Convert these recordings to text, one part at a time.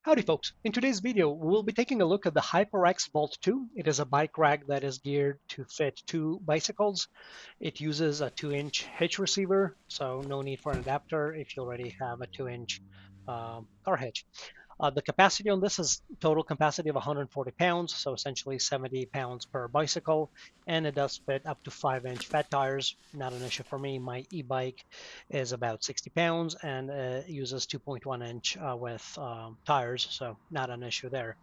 Howdy folks, in today's video we'll be taking a look at the Hyperax Volt 2. It is a bike rack that is geared to fit two bicycles. It uses a 2-inch hitch receiver, so no need for an adapter if you already have a 2-inch car hitch. The capacity on this is total capacity of 140 pounds, so essentially 70 pounds per bicycle, and it does fit up to 5-inch fat tires. Not an issue for me. My e-bike is about 60 pounds and uses 2.1-inch with tires, so not an issue there.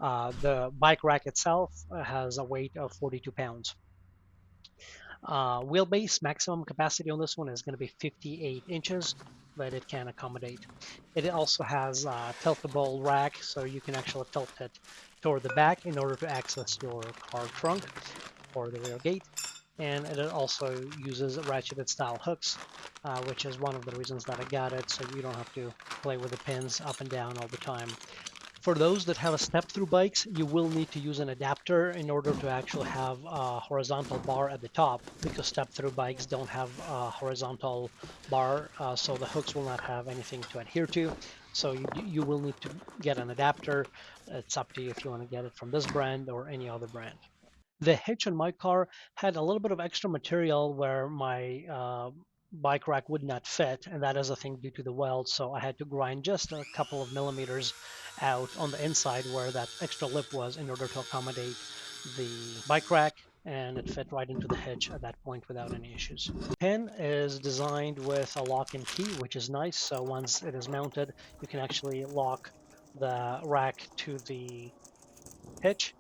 The bike rack itself has a weight of 42 pounds. Wheelbase maximum capacity on this one is going to be 58 inches, but it can accommodate. It also has a tiltable rack, so you can actually tilt it toward the back in order to access your car trunk or the rear gate. And it also uses ratcheted style hooks, which is one of the reasons that I got it, so you don't have to play with the pins up and down all the time. For those that have a step-through bikes, you will need to use an adapter in order to actually have a horizontal bar at the top, because step-through bikes don't have a horizontal bar, so the hooks will not have anything to adhere to. So you will need to get an adapter. It's up to you if you want to get it from this brand or any other brand. The hitch on my car had a little bit of extra material where my bike rack would not fit, and that is a thing due to the weld, so I had to grind just a couple of millimeters out on the inside where that extra lip was in order to accommodate the bike rack, and it fit right into the hitch at that point without any issues. The pin is designed with a lock and key, which is nice, so once it is mounted you can actually lock the rack to the hitch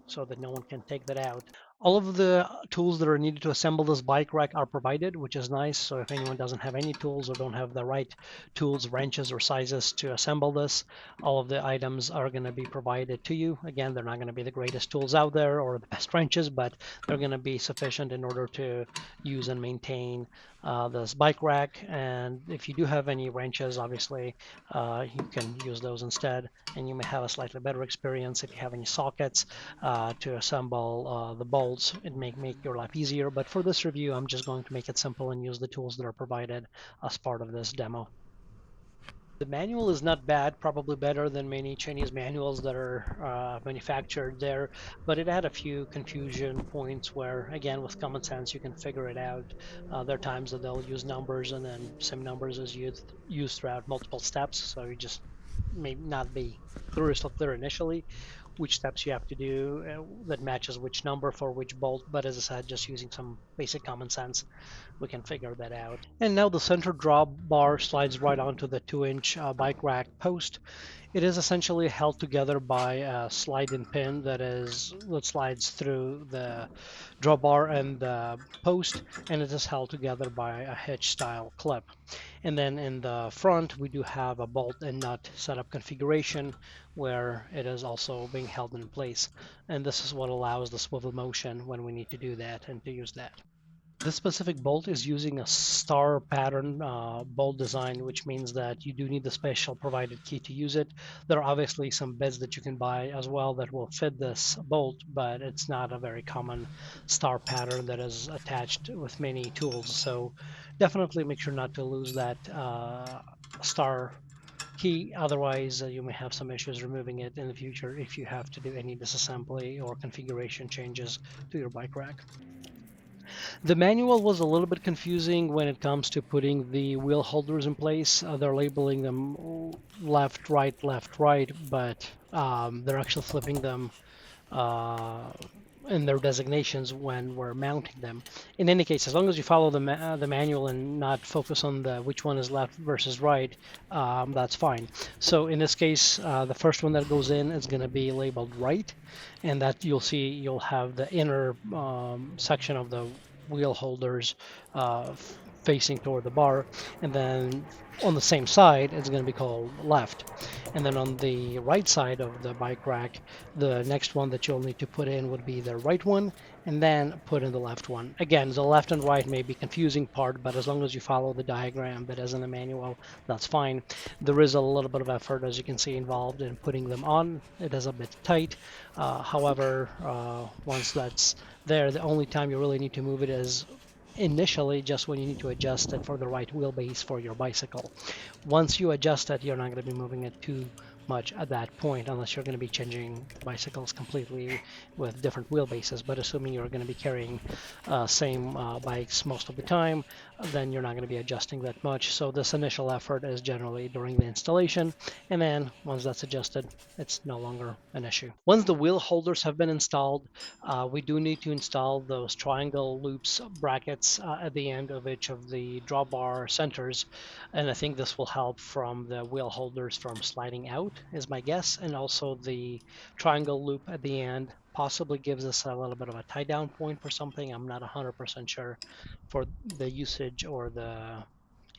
so that no one can take that out. All of the tools that are needed to assemble this bike rack are provided, which is nice. So if anyone doesn't have any tools or don't have the right tools, wrenches, or sizes to assemble this, all of the items are going to be provided to you. Again, they're not going to be the greatest tools out there or the best wrenches, but they're going to be sufficient in order to use and maintain this bike rack. And if you do have any wrenches, obviously you can use those instead, and you may have a slightly better experience if you have any sockets to assemble the bolts. It may make your life easier, but for this review I'm just going to make it simple and use the tools that are provided as part of this demo. The manual is not bad, probably better than many Chinese manuals that are manufactured there, but it had a few confusion points where, again, with common sense, you can figure it out. There are times that they'll use numbers and then same numbers is used throughout multiple steps, so you just may not be crystal clear initially which steps you have to do that matches which number for which bolt, but as I said, just using some basic common sense, we can figure that out. And now the center drawbar slides right onto the 2-inch bike rack post. It is essentially held together by a slide-in pin that slides through the drawbar and the post, and it is held together by a hitch-style clip. And then in the front, we do have a bolt and nut setup configuration where it is also being held in place. And this is what allows the swivel motion when we need to do that and to use that. This specific bolt is using a star pattern bolt design, which means that you do need the special provided key to use it. There are obviously some bits that you can buy as well that will fit this bolt, but it's not a very common star pattern that is attached with many tools. So definitely make sure not to lose that star key, otherwise you may have some issues removing it in the future if you have to do any disassembly or configuration changes to your bike rack. The manual was a little bit confusing when it comes to putting the wheel holders in place. They're labeling them left, right, but they're actually flipping them in their designations when we're mounting them. In any case, as long as you follow the manual and not focus on which one is left versus right, that's fine. So in this case, the first one that goes in is going to be labeled right, and that you'll have the inner section of the wheel holders facing toward the bar, and then on the same side it's going to be called left. And then on the right side of the bike rack, the next one that you'll need to put in would be the right one, and then put in the left one. Again, the left and right may be confusing part, but as long as you follow the diagram that is in the manual, that's fine. There is a little bit of effort, as you can see, involved in putting them on. It is a bit tight. However, once that's there, the only time you really need to move it is initially just when you need to adjust it for the right wheelbase for your bicycle. Once you adjust it, you're not going to be moving it too much at that point unless you're going to be changing bicycles completely with different wheelbases. But assuming you're going to be carrying same bikes most of the time, then you're not going to be adjusting that much. So this initial effort is generally during the installation, and then once that's adjusted, it's no longer an issue. Once the wheel holders have been installed, we do need to install those triangle loops brackets at the end of each of the drawbar centers, and I think this will help from the wheel holders from sliding out, is my guess, and also the triangle loop at the end possibly gives us a little bit of a tie down point for something. I'm not 100% sure for the usage or the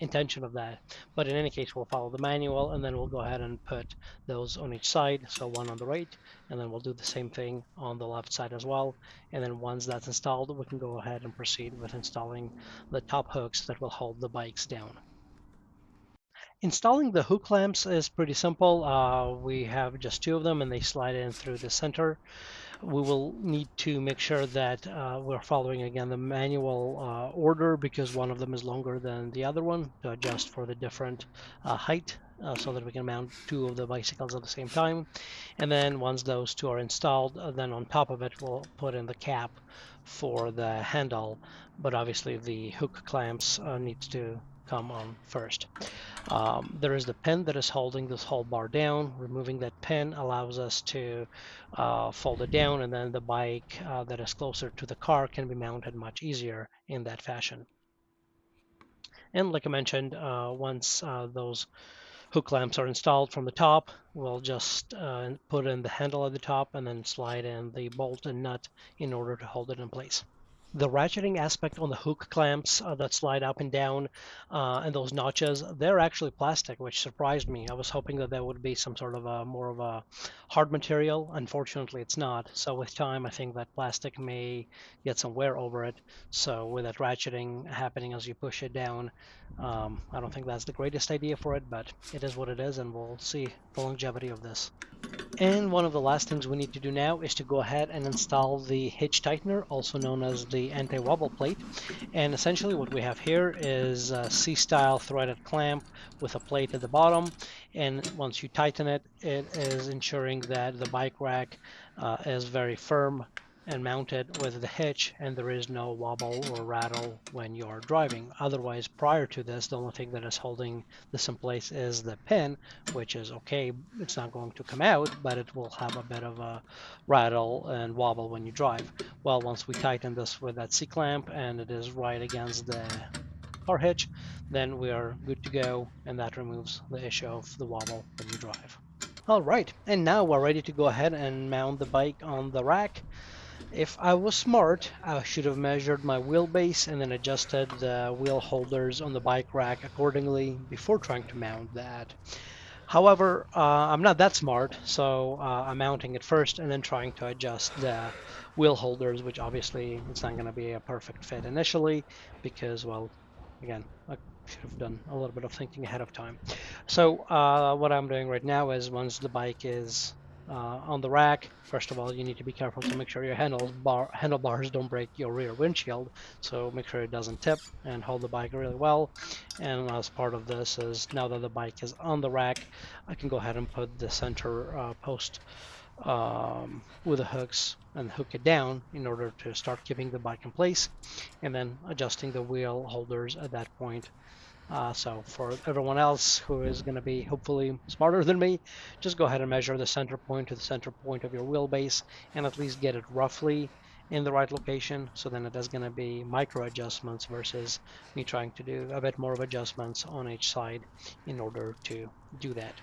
intention of that. But in any case, we'll follow the manual, and then we'll go ahead and put those on each side. So one on the right, and then we'll do the same thing on the left side as well. And then once that's installed, we can go ahead and proceed with installing the top hooks that will hold the bikes down. Installing the hook clamps is pretty simple. We have just two of them, and they slide in through the center. We will need to make sure that we're following again the manual order, because one of them is longer than the other one, to adjust for the different height, so that we can mount two of the bicycles at the same time. And then once those two are installed, then on top of it we'll put in the cap for the handle, but obviously the hook clamps needs to come on first. There is the pin that is holding this whole bar down. Removing that pin allows us to fold it down, and then the bike that is closer to the car can be mounted much easier in that fashion. And like I mentioned, once those hook clamps are installed from the top, we'll just put in the handle at the top and then slide in the bolt and nut in order to hold it in place. The ratcheting aspect on the hook clamps that slide up and down, and those notches, they're actually plastic, which surprised me. I was hoping that there would be some sort of a more of a hard material. Unfortunately, it's not. So with time, I think that plastic may get some wear over it. So with that ratcheting happening as you push it down, I don't think that's the greatest idea for it, but it is what it is, and we'll see the longevity of this. And one of the last things we need to do now is to go ahead and install the hitch tightener, also known as the anti-wobble plate. And essentially what we have here is a C-style threaded clamp with a plate at the bottom. And once you tighten it, it is ensuring that the bike rack is very firm and mounted with the hitch, and there is no wobble or rattle when you're driving. Otherwise, prior to this, the only thing that is holding this in place is the pin, which is okay. It's not going to come out, but it will have a bit of a rattle and wobble when you drive. Well, once we tighten this with that C-clamp and it is right against the car hitch, then we are good to go, and that removes the issue of the wobble when you drive. All right, and now we're ready to go ahead and mount the bike on the rack. If I was smart, I should have measured my wheelbase and then adjusted the wheel holders on the bike rack accordingly before trying to mount that. However, I'm not that smart, so I'm mounting it first and then trying to adjust the wheel holders, which obviously it's not going to be a perfect fit initially because, well, again, I should have done a little bit of thinking ahead of time. So what I'm doing right now is once the bike is on the rack, first of all, you need to be careful to make sure your handlebars don't break your rear windshield. So make sure it doesn't tip and hold the bike really well. And as part of this is, now that the bike is on the rack, I can go ahead and put the center post with the hooks and hook it down in order to start keeping the bike in place, and then adjusting the wheel holders at that point. So for everyone else who is going to be hopefully smarter than me, just go ahead and measure the center point to the center point of your wheelbase and at least get it roughly in the right location. So then it is going to be micro adjustments versus me trying to do a bit more of adjustments on each side in order to do that.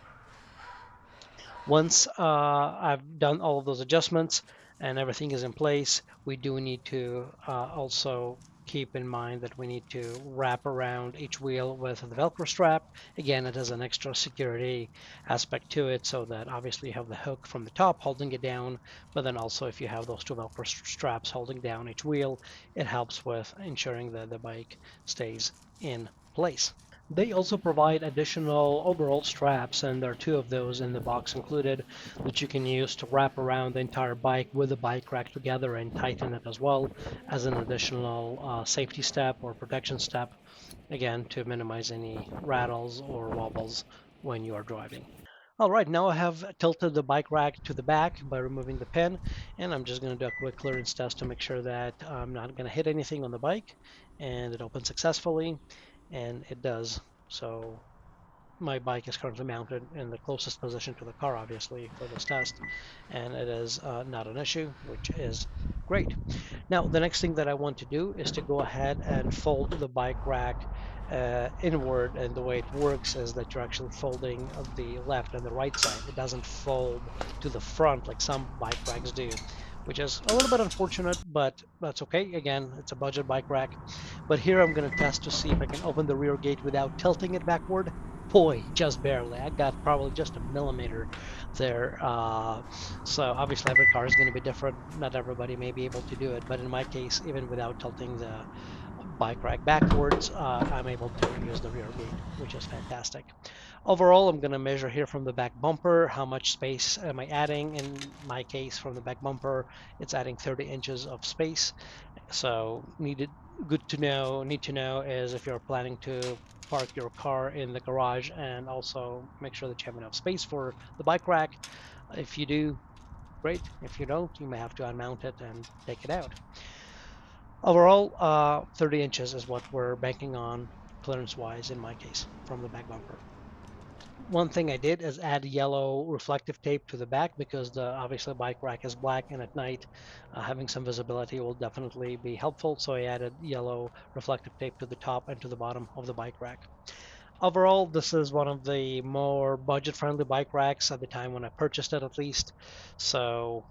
Once I've done all of those adjustments and everything is in place, we do need to also keep in mind that we need to wrap around each wheel with the Velcro strap. Again, it has an extra security aspect to it, so that obviously you have the hook from the top holding it down, but then also if you have those two Velcro straps holding down each wheel, it helps with ensuring that the bike stays in place. They also provide additional overall straps, and there are two of those in the box included, that you can use to wrap around the entire bike with the bike rack together and tighten it as well as an additional safety step or protection step, again, to minimize any rattles or wobbles when you are driving. All right, now I have tilted the bike rack to the back by removing the pin, and I'm just going to do a quick clearance test to make sure that I'm not going to hit anything on the bike, and it opens successfully, and it does. So my bike is currently mounted in the closest position to the car, obviously, for this test, and it is not an issue, which is great. Now, the next thing that I want to do is to go ahead and fold the bike rack inward. And the way it works is that you're actually folding the left and the right side. It doesn't fold to the front like some bike racks do, which is a little bit unfortunate, but that's okay. Again, it's a budget bike rack. But here I'm going to test to see if I can open the rear gate without tilting it backward. Boy, just barely. I got probably just a millimeter there. So obviously every car is going to be different. Not everybody may be able to do it, but in my case, even without tilting the bike rack backwards, I'm able to use the rear gate, which is fantastic. Overall, I'm going to measure here from the back bumper, how much space am I adding? In my case, from the back bumper, it's adding 30 inches of space. So need to know is if you're planning to park your car in the garage and also make sure that you have enough space for the bike rack. If you do, great. If you don't, you may have to unmount it and take it out. Overall, 30 inches is what we're banking on clearance-wise in my case from the back bumper. One thing I did is add yellow reflective tape to the back because the obviously bike rack is black, and at night having some visibility will definitely be helpful. So I added yellow reflective tape to the top and to the bottom of the bike rack. Overall, this is one of the more budget-friendly bike racks at the time when I purchased it, at least. So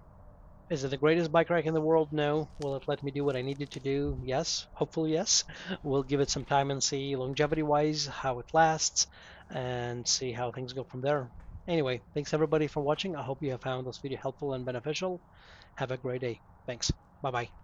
is it the greatest bike rack in the world? No. Will it let me do what I needed to do? Yes. Hopefully, yes. We'll give it some time and see longevity-wise how it lasts and see how things go from there. Anyway, thanks everybody for watching. I hope you have found this video helpful and beneficial. Have a great day. Thanks. Bye-bye.